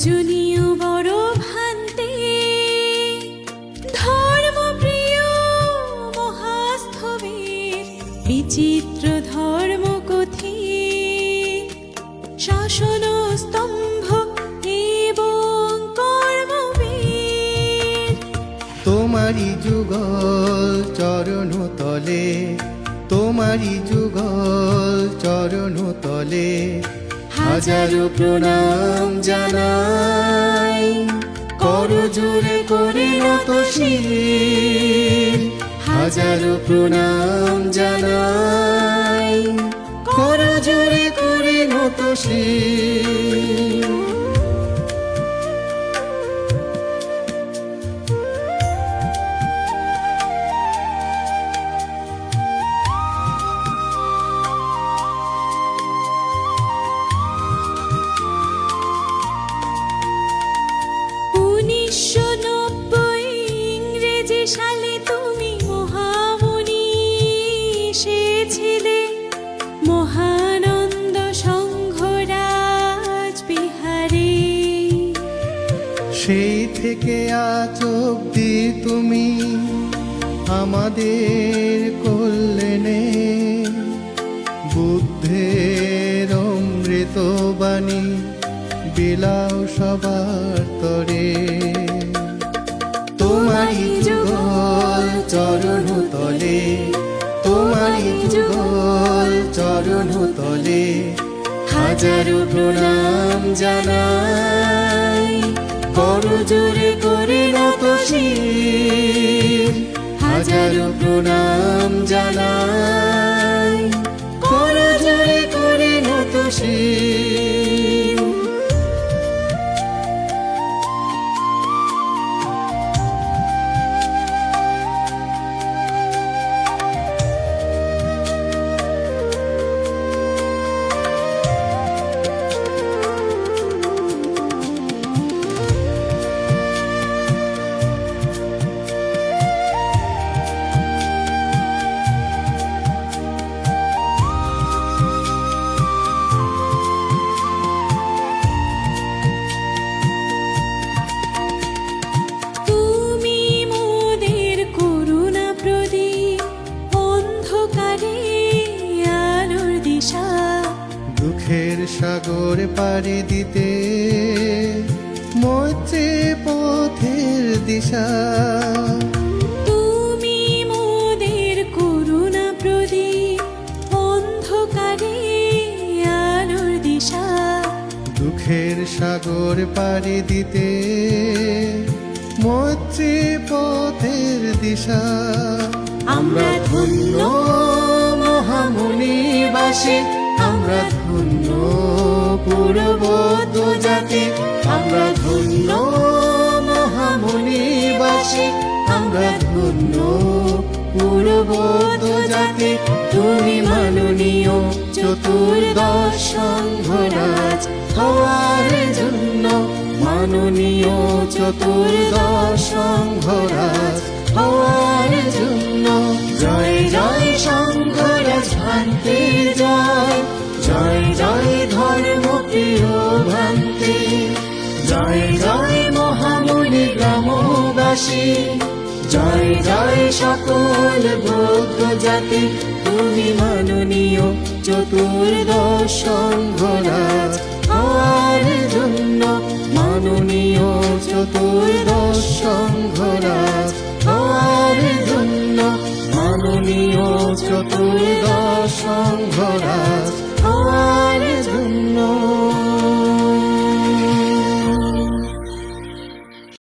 পূজনীয় বড় ভান্তে, ধর্মপ্রিয় মহাস্থবির, বিচিত্র ধর্মকথি, শাসন স্তম্ভ এবং কর্মবীর। তোমারি যুগল চরণ তলে, তোমারি যুগল চরণ তলে হাজারো প্রণাম জানাই। করজোড়ে করে নত শির, হাজারো প্রণাম জানাই। করজোড়ে করে নত শির। ইংরেজি সালে তুমি মহামুনি এসেছিলে, মহানন্দ সংঘরাজ বিহারে। সেই থেকে আজ অবধি তুমি আমাদের কল্যাণে বুদ্ধের অমৃত বাণী বিলাও সবার তরে। তোমারি যুগল চরণ তলে, তোমারি যুগল চরণ তলে হাজারো প্রণাম জানাই। করজোড়ে করে নত শির, হাজারো প্রণাম জানাই। করজোড়ে করে নত শির। দুঃখের সাগর পাড়ি দিতে মৈত্রী পথের দিশা। তুমি মোদের করুণা প্রদীপ, অন্ধকারে আলোর দিশা। দুঃখের সাগর পাড়ি দিতে মৈত্রী পথের দিশা। আমরা ধন্য মহামুনিবাসী, আমরা ধন্য পূর্ববর্ত জাতি। আমরা ধন্য মহামুনিবাসী, আমরা ধন্য পূর্ববর্ত জাতি। তুমি মাননীয় চতুর্দশ সংঘরাজ হওয়ার জন্য, মাননীয় চতুর্দশ সংঘরাজ হওয়ার জন্য। জয় জয় সংঘরাজ ভান্তে জয়, জয় জয় ধর্মপ্রিয় ভান্তে, জয় জয় মহামুনি গ্রামবাসী, জয় জয় সকল বৌদ্ধ জাতি। তুমি মাননীয় চতুর্দশ সংঘরাজ হওয়ার জন্য, মাননীয় চতুর্দশ সংঘরাজ হওয়ার জন্য, মাননীয় চতুর্দশ সংঘরাজ হওয়ার জন্য।